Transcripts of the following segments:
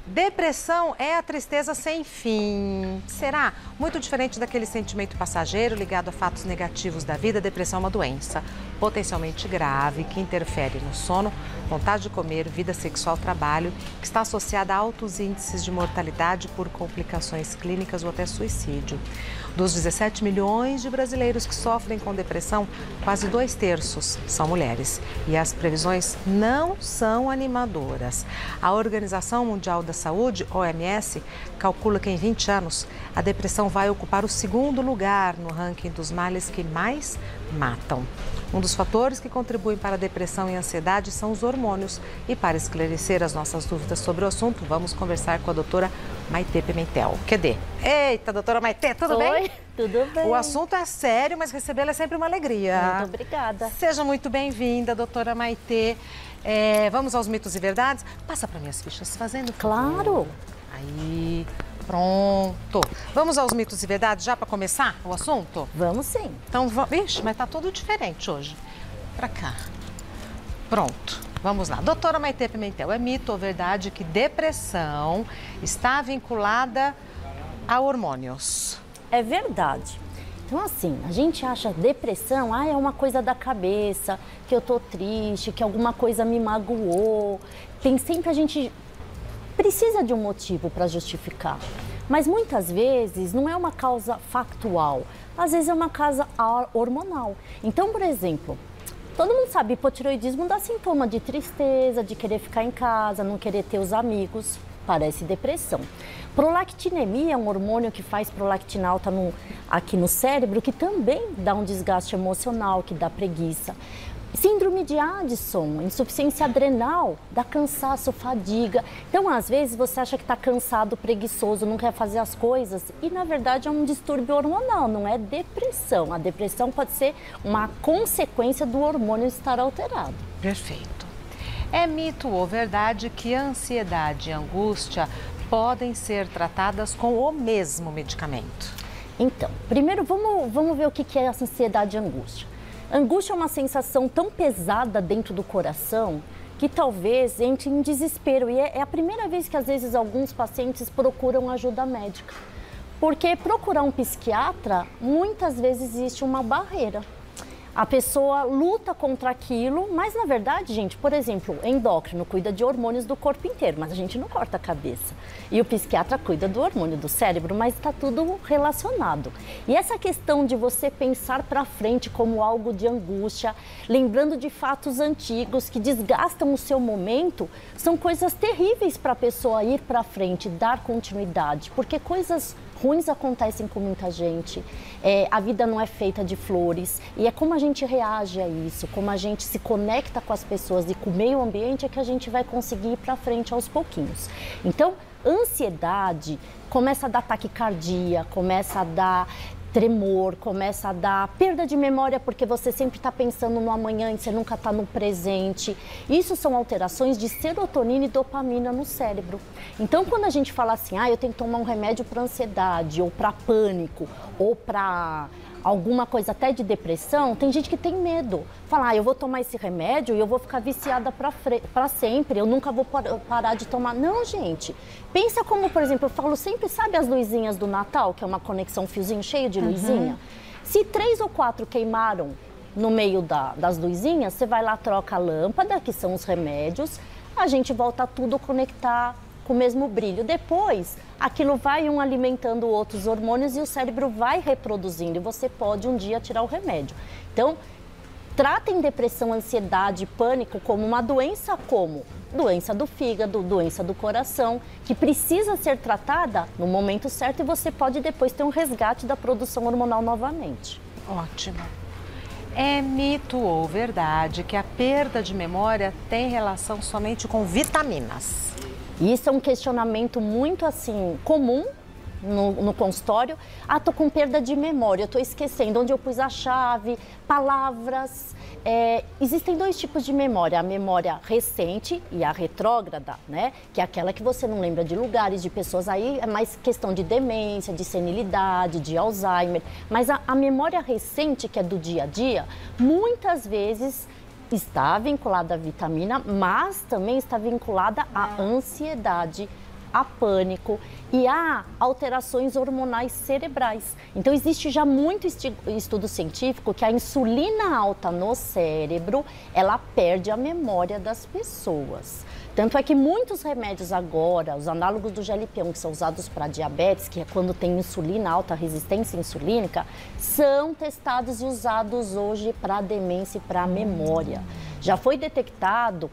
Depressão é a tristeza sem fim. Será? Muito diferente daquele sentimento passageiro ligado a fatos negativos da vida, a depressão é uma doença potencialmente grave que interfere no sono, vontade de comer, vida sexual, trabalho, que está associada a altos índices de mortalidade por complicações clínicas ou até suicídio. Dos 17 milhões de brasileiros que sofrem com depressão, quase 2/3 são mulheres. E as previsões não são animadoras. A Organização Mundial da Saúde, OMS, calcula que em 20 anos a depressão vai ocupar o segundo lugar no ranking dos males que mais matam. Um dos fatores que contribuem para a depressão e a ansiedade são os hormônios. E para esclarecer as nossas dúvidas sobre o assunto, vamos conversar com a doutora Maitê Pimentel. QD. Eita, doutora Maitê, tudo bem? Oi, tudo bem. O assunto é sério, mas recebê-la é sempre uma alegria. Muito obrigada. Seja muito bem-vinda, doutora Maitê. Vamos aos mitos e verdades? Passa para minhas fichas, fazendo favor. Claro. Aí, pronto. Vamos aos mitos e verdades já para começar o assunto? Vamos sim. Então, ixi, mas tá tudo diferente hoje. Pra cá. Pronto. Vamos lá. Doutora Maitê Pimentel, é mito ou verdade que depressão está vinculada a hormônios? É verdade. Então, assim, a gente acha depressão, é uma coisa da cabeça, que eu tô triste, que alguma coisa me magoou. A gente precisa de um motivo para justificar. Mas muitas vezes não é uma causa factual, às vezes é uma causa hormonal. Então, por exemplo, todo mundo sabe, hipotireoidismo dá sintoma de tristeza, de querer ficar em casa, não querer ter os amigos, parece depressão. Prolactinemia é um hormônio que faz prolactina alta aqui no cérebro, que também dá um desgaste emocional, que dá preguiça. Síndrome de Addison, insuficiência adrenal, dá cansaço, fadiga. Então, às vezes, você acha que está cansado, preguiçoso, não quer fazer as coisas e, na verdade, é um distúrbio hormonal, não é depressão. A depressão pode ser uma consequência do hormônio estar alterado. Perfeito. É mito ou verdade que a ansiedade e a angústia podem ser tratadas com o mesmo medicamento? Então, primeiro vamos ver o que é a ansiedade e a angústia. Angústia é uma sensação tão pesada dentro do coração que talvez entre em desespero. E é a primeira vez que, às vezes, alguns pacientes procuram ajuda médica. Porque procurar um psiquiatra, muitas vezes existe uma barreira. A pessoa luta contra aquilo, mas, na verdade, gente, por exemplo, endócrino cuida de hormônios do corpo inteiro, mas a gente não corta a cabeça. E o psiquiatra cuida do hormônio do cérebro, mas está tudo relacionado. E essa questão de você pensar para frente como algo de angústia, lembrando de fatos antigos que desgastam o seu momento, são coisas terríveis para a pessoa ir para frente, dar continuidade, porque coisas ruins acontecem com muita gente, a vida não é feita de flores e é como a gente reage a isso, como a gente se conecta com as pessoas e com o meio ambiente é que a gente vai conseguir ir para frente aos pouquinhos. Então, ansiedade começa a dar taquicardia, começa a dar tremor, começa a dar perda de memória porque você sempre está pensando no amanhã e você nunca está no presente. Isso são alterações de serotonina e dopamina no cérebro. Então, quando a gente fala assim, eu tenho que tomar um remédio para ansiedade, ou para pânico, ou para alguma coisa até de depressão, tem gente que tem medo. Fala, eu vou tomar esse remédio e eu vou ficar viciada para sempre, eu nunca vou parar de tomar. Não, gente. Pensa como, por exemplo, eu falo sempre, sabe as luzinhas do Natal, que é uma conexão, um fiozinho cheio de luzinha? Se 3 ou 4 queimaram no meio das luzinhas, você vai lá, troca a lâmpada, que são os remédios, a gente volta tudo a conectar com o mesmo brilho. Depois, aquilo vai alimentando outros hormônios e o cérebro vai reproduzindo e você pode um dia tirar o remédio. Então, tratem depressão, ansiedade, pânico como uma doença como doença do fígado, doença do coração, que precisa ser tratada no momento certo e você pode depois ter um resgate da produção hormonal novamente. Ótimo. É mito ou verdade que a perda de memória tem relação somente com vitaminas? Isso é um questionamento muito assim comum no consultório. Tô com perda de memória, eu tô esquecendo onde eu pus a chave, palavras. Existem 2 tipos de memória, a memória recente e a retrógrada, né? Que é aquela que você não lembra de lugares, de pessoas, aí é mais questão de demência, de senilidade, de Alzheimer. Mas a memória recente, que é do dia a dia, muitas vezes está vinculada à vitamina, mas também está vinculada à ansiedade, há pânico e há alterações hormonais cerebrais. Então existe já muito estudo científico que a insulina alta no cérebro, ela perde a memória das pessoas. Tanto é que muitos remédios agora, os análogos do GLP-1 que são usados para diabetes, que é quando tem insulina alta, resistência insulínica, são testados e usados hoje para demência e para memória. Já foi detectado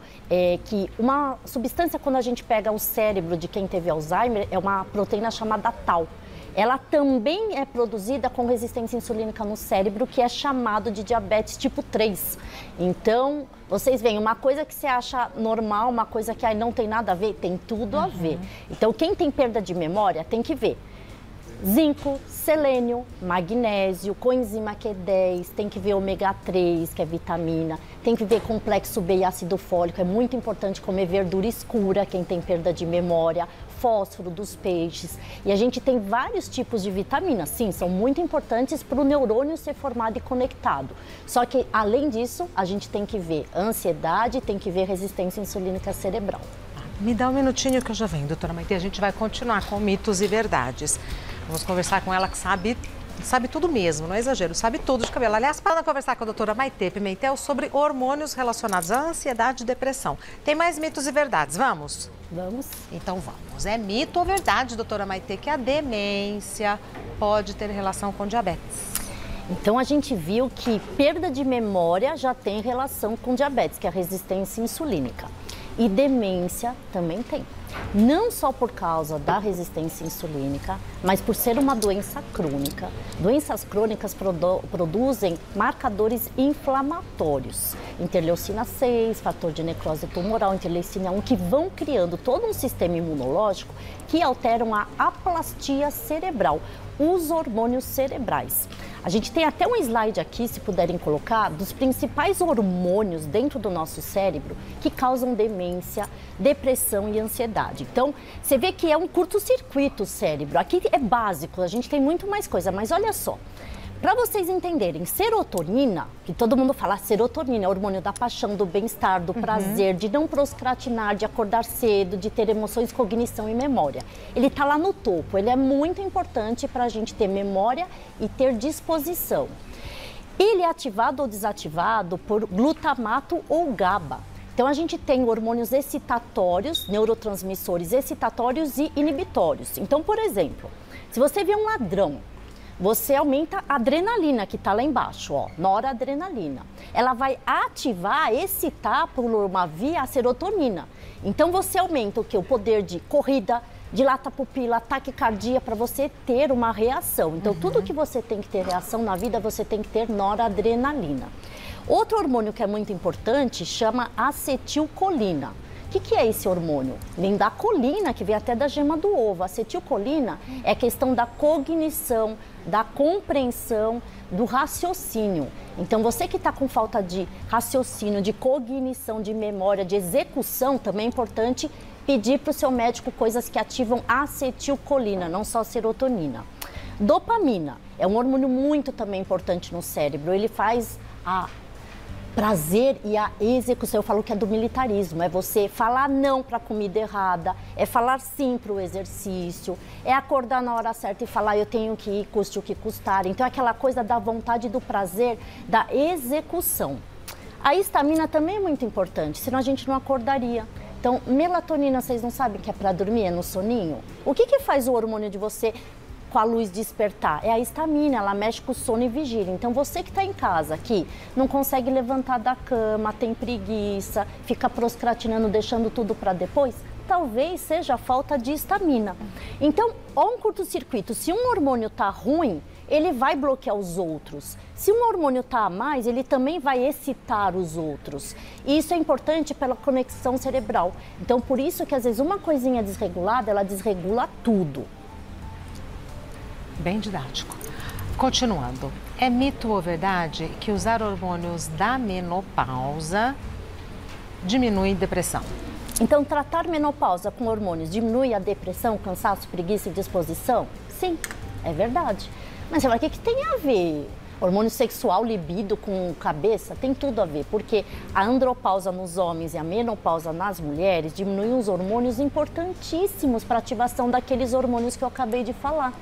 que uma substância, quando a gente pega o cérebro de quem teve Alzheimer, é uma proteína chamada tau. Ela também é produzida com resistência insulínica no cérebro, que é chamado de diabetes tipo 3. Então, vocês veem, uma coisa que você acha normal, uma coisa que não tem nada a ver, tem tudo a ver. Então, quem tem perda de memória tem que ver zinco, selênio, magnésio, coenzima Q10, tem que ver ômega 3, que é vitamina, tem que ver complexo B e ácido fólico, é muito importante comer verdura escura, quem tem perda de memória, fósforo dos peixes. E a gente tem vários tipos de vitaminas, sim, são muito importantes para o neurônio ser formado e conectado. Só que, além disso, a gente tem que ver ansiedade, tem que ver resistência insulínica cerebral. Me dá um minutinho que eu já venho, doutora Maitê. A gente vai continuar com mitos e verdades. Vamos conversar com ela que sabe tudo mesmo, não é exagero, sabe tudo de cabelo. Aliás, para conversar com a doutora Maitê Pimentel sobre hormônios relacionados à ansiedade e depressão. Tem mais mitos e verdades, vamos? Vamos. Então vamos. É mito ou verdade, doutora Maitê, que a demência pode ter relação com diabetes? Então a gente viu que perda de memória já tem relação com diabetes, que é a resistência insulínica. E demência também tem. Não só por causa da resistência insulínica, mas por ser uma doença crônica. Doenças crônicas produzem marcadores inflamatórios. Interleucina 6, fator de necrose tumoral, interleucina 1, que vão criando todo um sistema imunológico que alteram a aplastia cerebral, os hormônios cerebrais. A gente tem até um slide aqui, se puderem colocar, dos principais hormônios dentro do nosso cérebro que causam demência, depressão e ansiedade. Então, você vê que é um curto-circuito o cérebro. Aqui é básico, a gente tem muito mais coisa, mas olha só. Para vocês entenderem, serotonina, que todo mundo fala, serotonina é o hormônio da paixão, do bem-estar, do prazer, de não procrastinar, de acordar cedo, de ter emoções, cognição e memória. Ele está lá no topo, ele é muito importante para a gente ter memória e ter disposição. Ele é ativado ou desativado por glutamato ou GABA. Então a gente tem hormônios excitatórios, neurotransmissores excitatórios e inibitórios. Então, por exemplo, se você vê um ladrão, você aumenta a adrenalina que está lá embaixo, ó, noradrenalina. Ela vai ativar, excitar por uma via a serotonina. Então você aumenta o que? O poder de corrida, dilata a pupila, taquicardia, para você ter uma reação. Então tudo que você tem que ter reação na vida, você tem que ter noradrenalina. Outro hormônio que é muito importante chama acetilcolina. O que é esse hormônio? Vem da colina, que vem até da gema do ovo. A acetilcolina é a questão da cognição, da compreensão, do raciocínio. Então, você que está com falta de raciocínio, de cognição, de memória, de execução, também é importante pedir para o seu médico coisas que ativam a acetilcolina, não só a serotonina. Dopamina é um hormônio muito também importante no cérebro. Ele faz a prazer e a execução. Eu falo que é do militarismo, é você falar não para a comida errada, é falar sim para o exercício, é acordar na hora certa e falar eu tenho que ir, custe o que custar. Então é aquela coisa da vontade, do prazer, da execução. A histamina também é muito importante, senão a gente não acordaria. Então, melatonina, vocês não sabem que é para dormir, é no soninho? O que faz o hormônio de você com a luz despertar? É a histamina, ela mexe com o sono e vigília. Então você que está em casa, que não consegue levantar da cama, tem preguiça, fica procrastinando, deixando tudo para depois, talvez seja a falta de histamina. Então, ó, um curto-circuito, se um hormônio está ruim, ele vai bloquear os outros. Se um hormônio está a mais, ele também vai excitar os outros. E isso é importante pela conexão cerebral. Então, por isso que às vezes uma coisinha desregulada, ela desregula tudo. Bem didático. Continuando, é mito ou verdade que usar hormônios da menopausa diminui depressão? Então, tratar menopausa com hormônios diminui a depressão, cansaço, preguiça e disposição? Sim, é verdade. Mas o que tem a ver? Hormônio sexual, libido com cabeça, tem tudo a ver, porque a andropausa nos homens e a menopausa nas mulheres diminuem os hormônios importantíssimos para a ativação daqueles hormônios que eu acabei de falar.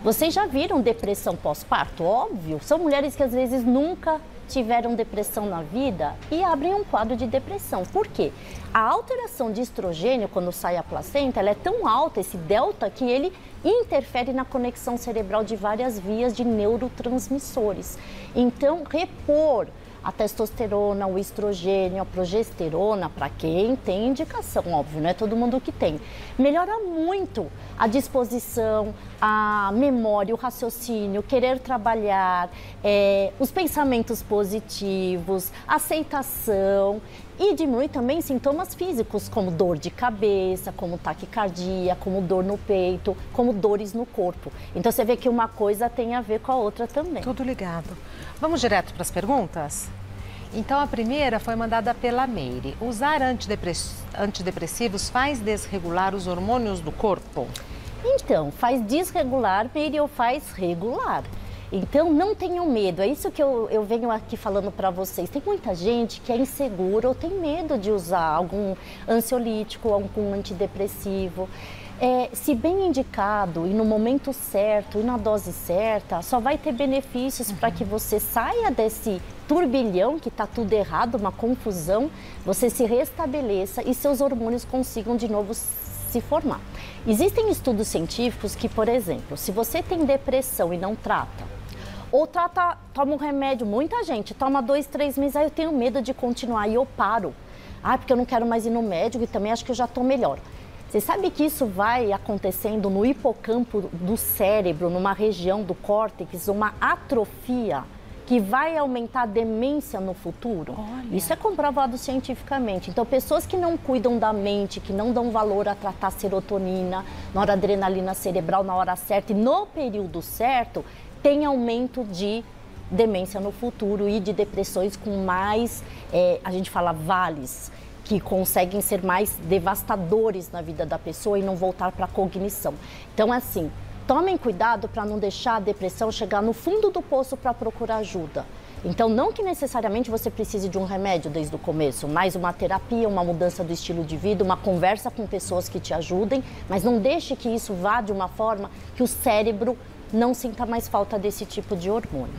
Vocês já viram depressão pós-parto? Óbvio, são mulheres que às vezes nunca tiveram depressão na vida e abrem um quadro de depressão. Por quê? A alteração de estrogênio, quando sai a placenta, ela é tão alta, esse delta, que ele interfere na conexão cerebral de várias vias de neurotransmissores. Então, repor a testosterona, o estrogênio, a progesterona, para quem tem indicação, óbvio, não é todo mundo que tem. Melhora muito a disposição, a memória, o raciocínio, querer trabalhar, os pensamentos positivos, aceitação, e diminui também sintomas físicos, como dor de cabeça, como taquicardia, como dor no peito, como dores no corpo. Então você vê que uma coisa tem a ver com a outra também. Tudo ligado. Vamos direto para as perguntas? Então a primeira foi mandada pela Meire. Usar antidepressivos faz desregular os hormônios do corpo? Então, faz desregular, Meire, ou faz regular. Então, não tenham medo, é isso que eu venho aqui falando para vocês. Tem muita gente que é insegura ou tem medo de usar algum ansiolítico, algum antidepressivo. Se bem indicado e no momento certo e na dose certa, só vai ter benefícios para que você saia desse turbilhão que está tudo errado, uma confusão, você se restabeleça e seus hormônios consigam de novo se formar. Existem estudos científicos que, por exemplo, se você tem depressão e não trata, ou toma um remédio, muita gente toma 2, 3 meses, aí eu tenho medo de continuar e eu paro. Porque eu não quero mais ir no médico e também acho que eu já estou melhor. Você sabe que isso vai acontecendo no hipocampo do cérebro, numa região do córtex, uma atrofia que vai aumentar a demência no futuro? Olha. Isso é comprovado cientificamente. Então, pessoas que não cuidam da mente, que não dão valor a tratar a serotonina, noradrenalina cerebral na hora certa e no período certo, tem aumento de demência no futuro e de depressões com mais, a gente fala, vales, que conseguem ser mais devastadores na vida da pessoa e não voltar para a cognição. Então, assim, tomem cuidado para não deixar a depressão chegar no fundo do poço para procurar ajuda. Então, não que necessariamente você precise de um remédio desde o começo, mas uma terapia, uma mudança do estilo de vida, uma conversa com pessoas que te ajudem, mas não deixe que isso vá de uma forma que o cérebro não sinta mais falta desse tipo de hormônio.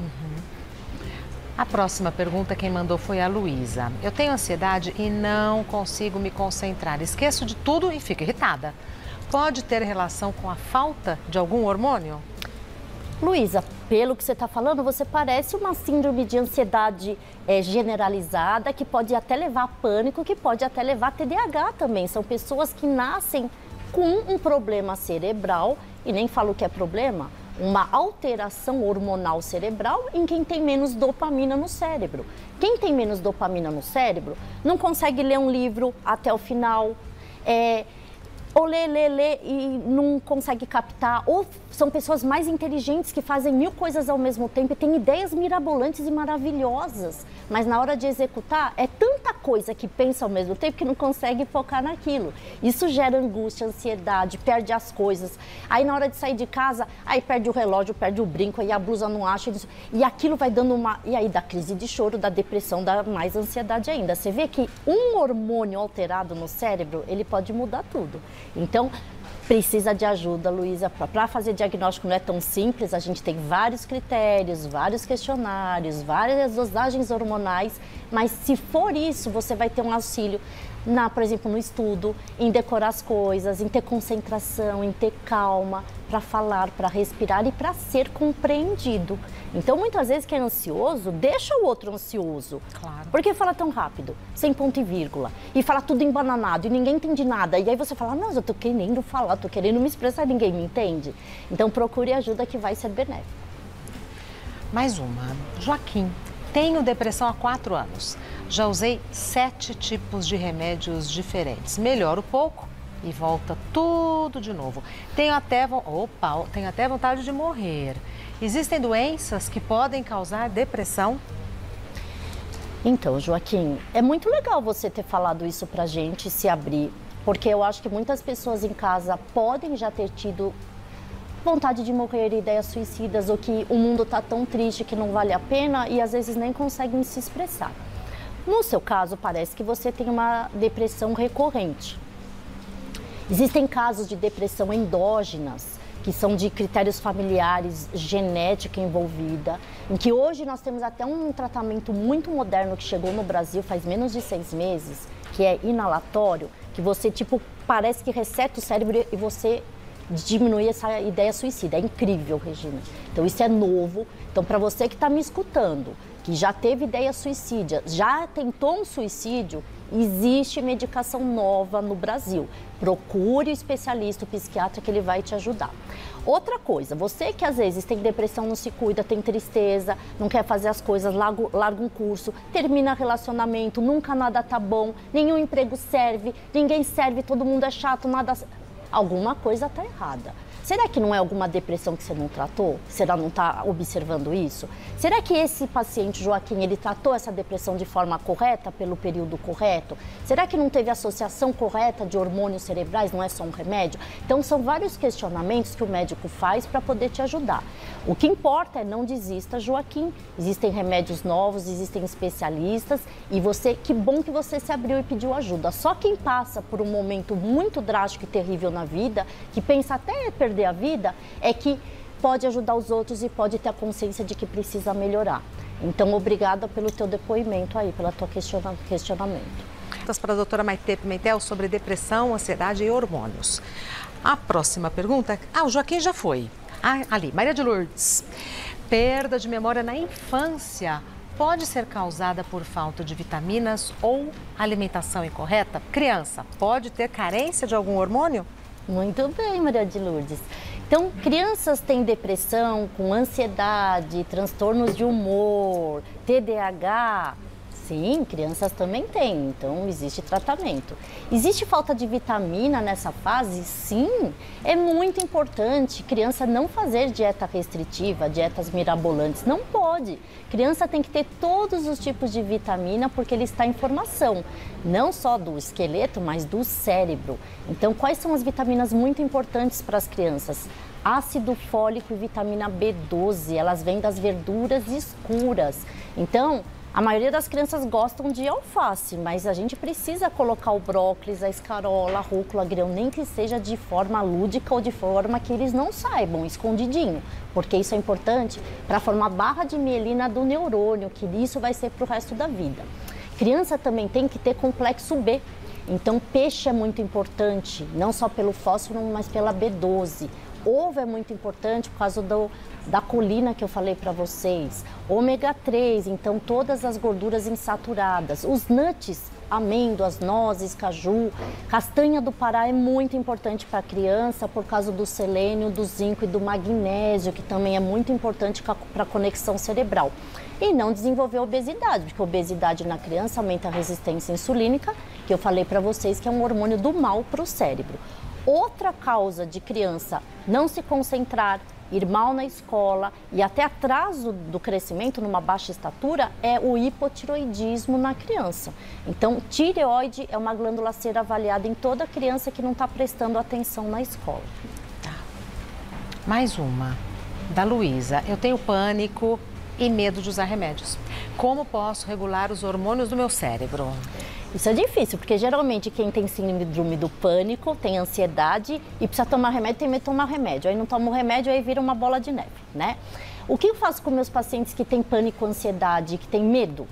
A próxima pergunta quem mandou foi a Luísa. Eu tenho ansiedade e não consigo me concentrar. Esqueço de tudo e fico irritada. Pode ter relação com a falta de algum hormônio? Luísa, pelo que você está falando, você parece uma síndrome de ansiedade generalizada, que pode até levar a pânico, que pode até levar a TDAH também. São pessoas que nascem com um problema cerebral, e nem falo que é problema, uma alteração hormonal cerebral em quem tem menos dopamina no cérebro. Quem tem menos dopamina no cérebro não consegue ler um livro até o final, ou lê e não consegue captar, ou são pessoas mais inteligentes que fazem 1000 coisas ao mesmo tempo e têm ideias mirabolantes e maravilhosas, mas na hora de executar é tanta coisa que pensa ao mesmo tempo que não consegue focar naquilo. Isso gera angústia, ansiedade, perde as coisas. Aí na hora de sair de casa, aí perde o relógio, perde o brinco, aí a blusa não acha, e aquilo vai dando uma... E aí dá crise de choro, dá depressão, dá mais ansiedade ainda. Você vê que um hormônio alterado no cérebro, ele pode mudar tudo. Então, precisa de ajuda, Luísa. Para fazer diagnóstico não é tão simples, a gente tem vários critérios, vários questionários, várias dosagens hormonais, mas se for isso, você vai ter um auxílio, por exemplo, no estudo, em decorar as coisas, em ter concentração, em ter calma, para falar, para respirar e para ser compreendido. Então, muitas vezes, quem é ansioso, deixa o outro ansioso. Claro. Por que fala tão rápido, sem ponto e vírgula, e fala tudo embananado, e ninguém entende nada. E aí você fala, mas eu tô querendo falar, tô querendo me expressar, ninguém me entende. Então, procure ajuda que vai ser benéfica. Mais uma. Joaquim, tenho depressão há 4 anos. Já usei 7 tipos de remédios diferentes. Melhoro pouco e volta tudo de novo. Tenho até vontade de morrer. Existem doenças que podem causar depressão? Então, Joaquim, é muito legal você ter falado isso pra gente, se abrir, porque eu acho que muitas pessoas em casa podem já ter tido vontade de morrer, ideias suicidas, ou que o mundo está tão triste que não vale a pena e às vezes nem conseguem se expressar. No seu caso, parece que você tem uma depressão recorrente. Existem casos de depressão endógenas, que são de critérios familiares, genética envolvida, em que hoje nós temos até um tratamento muito moderno que chegou no Brasil faz menos de 6 meses, que é inalatório, que você, parece que reseta o cérebro e você diminui essa ideia suicida. É incrível, Regina. Então, isso é novo. Então, para você que está me escutando, que já teve ideia suicida, já tentou um suicídio, existe medicação nova no Brasil. Procure o especialista, o psiquiatra, que ele vai te ajudar. Outra coisa, você que às vezes tem depressão, não se cuida, tem tristeza, não quer fazer as coisas, larga um curso, termina relacionamento, nunca nada tá bom, nenhum emprego serve, ninguém serve, todo mundo é chato, nada... Alguma coisa tá errada. Será que não é alguma depressão que você não tratou? Será que não está observando isso? Será que esse paciente, Joaquim, ele tratou essa depressão de forma correta, pelo período correto? Será que não teve associação correta de hormônios cerebrais, não é só um remédio? Então, são vários questionamentos que o médico faz para poder te ajudar. O que importa é não desista, Joaquim. Existem remédios novos, existem especialistas e você, que bom que você se abriu e pediu ajuda. Só quem passa por um momento muito drástico e terrível na vida, que pensa até perder a vida, é que pode ajudar os outros e pode ter a consciência de que precisa melhorar. Então, obrigada pelo teu depoimento aí, pelo teu questionamento. Para a doutora Maitê Pimentel sobre depressão, ansiedade e hormônios. A próxima pergunta, o Joaquim já foi. Ali, Maria de Lourdes. Perda de memória na infância pode ser causada por falta de vitaminas ou alimentação incorreta? Criança pode ter carência de algum hormônio? Muito bem, Maria de Lourdes. Então, crianças têm depressão com ansiedade, transtornos de humor, TDAH. Sim, crianças também têm, então existe tratamento. Existe falta de vitamina nessa fase? Sim, é muito importante criança não fazer dieta restritiva, dietas mirabolantes, não pode. Criança tem que ter todos os tipos de vitamina porque ele está em formação, não só do esqueleto, mas do cérebro. Então, quais são as vitaminas muito importantes para as crianças? Ácido fólico e vitamina B12, elas vêm das verduras escuras. Então, a maioria das crianças gostam de alface, mas a gente precisa colocar o brócolis, a escarola, a rúcula, grão, nem que seja de forma lúdica ou de forma que eles não saibam, escondidinho, porque isso é importante para formar barra de mielina do neurônio, que isso vai ser para o resto da vida. Criança também tem que ter complexo B, então peixe é muito importante, não só pelo fósforo, mas pela B12. Ovo é muito importante por causa da colina que eu falei para vocês. Ômega 3, então todas as gorduras insaturadas. Os nuts, amêndoas, nozes, caju, castanha do Pará é muito importante para a criança por causa do selênio, do zinco e do magnésio, que também é muito importante para a conexão cerebral. E não desenvolver obesidade, porque a obesidade na criança aumenta a resistência insulínica, que eu falei para vocês que é um hormônio do mal para o cérebro. Outra causa de criança não se concentrar, ir mal na escola e até atraso do crescimento numa baixa estatura é o hipotiroidismo na criança. Então, tireoide é uma glândula a ser avaliada em toda criança que não está prestando atenção na escola. Tá. Mais uma, da Luísa. Eu tenho pânico e medo de usar remédios. Como posso regular os hormônios do meu cérebro? Isso é difícil, porque geralmente quem tem síndrome do pânico, tem ansiedade e precisa tomar remédio, tem medo de tomar remédio. Aí não toma o remédio, aí vira uma bola de neve, né? O que eu faço com meus pacientes que têm pânico, ansiedade, que têm medo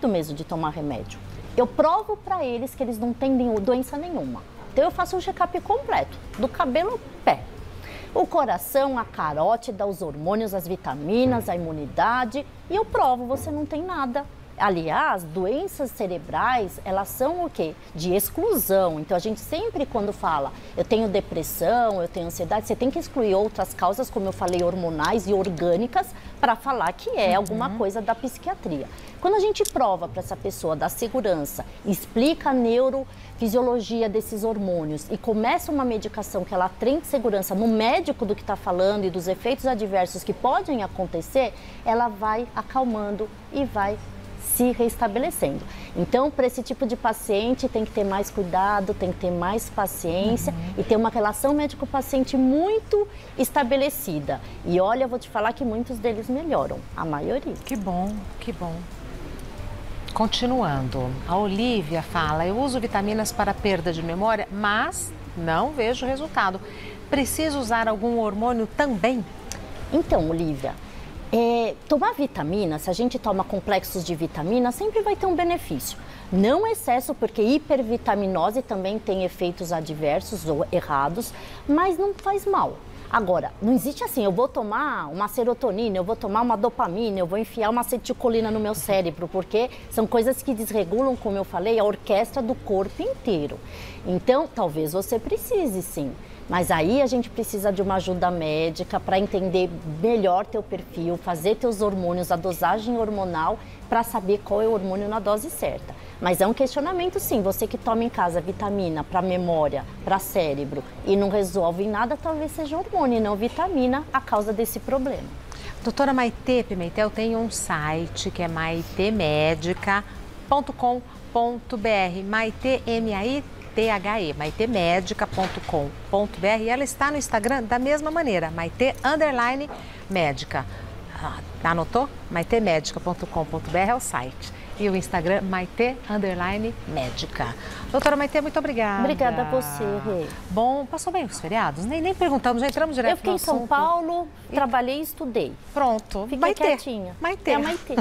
mesmo de tomar remédio? Eu provo para eles que eles não têm doença nenhuma. Então eu faço um check-up completo, do cabelo ao pé. O coração, a carótida, os hormônios, as vitaminas, a imunidade e eu provo, você não tem nada. Aliás, doenças cerebrais, elas são o quê? De exclusão. Então, a gente sempre quando fala, eu tenho depressão, eu tenho ansiedade, você tem que excluir outras causas, como eu falei, hormonais e orgânicas, para falar que é alguma coisa da psiquiatria. Quando a gente prova para essa pessoa da segurança, explica a neurofisiologia desses hormônios e começa uma medicação que ela tem segurança no médico do que está falando e dos efeitos adversos que podem acontecer, ela vai acalmando e vai se restabelecendo. Então, para esse tipo de paciente, tem que ter mais cuidado, tem que ter mais paciência e ter uma relação médico-paciente muito estabelecida. E olha, eu vou te falar que muitos deles melhoram, a maioria. Que bom, que bom. Continuando, a Olivia fala, eu uso vitaminas para perda de memória, mas não vejo resultado. Preciso usar algum hormônio também? Então, Olivia, tomar vitamina, se a gente toma complexos de vitamina, sempre vai ter um benefício. Não excesso, porque hipervitaminose também tem efeitos adversos ou errados, mas não faz mal. Agora, não existe assim, eu vou tomar uma serotonina, eu vou tomar uma dopamina, eu vou enfiar uma acetilcolina no meu cérebro, porque são coisas que desregulam, como eu falei, a orquestra do corpo inteiro. Então, talvez você precise sim. Mas aí a gente precisa de uma ajuda médica para entender melhor teu perfil, fazer teus hormônios, a dosagem hormonal, para saber qual é o hormônio na dose certa. Mas é um questionamento sim, você que toma em casa vitamina para memória, para cérebro e não resolve nada, talvez seja hormônio e não vitamina a causa desse problema. Doutora Maitê Pimentel tem um site que é maitemedica.com.br, Maitê, M-A-I-T-H-E, maitemedica.com.br, e ela está no Instagram da mesma maneira, Maitê_médica. Anotou? maitemedica.com.br é o site. E o Instagram, Maitê_médica. Doutora Maitê, muito obrigada. Obrigada a você, Rê. Bom, passou bem os feriados? Nem perguntamos, já entramos direto no assunto. Eu fiquei em São Paulo, trabalhei e estudei. Pronto. Fiquei Maitê. quietinha. Maitê. É a Maitê.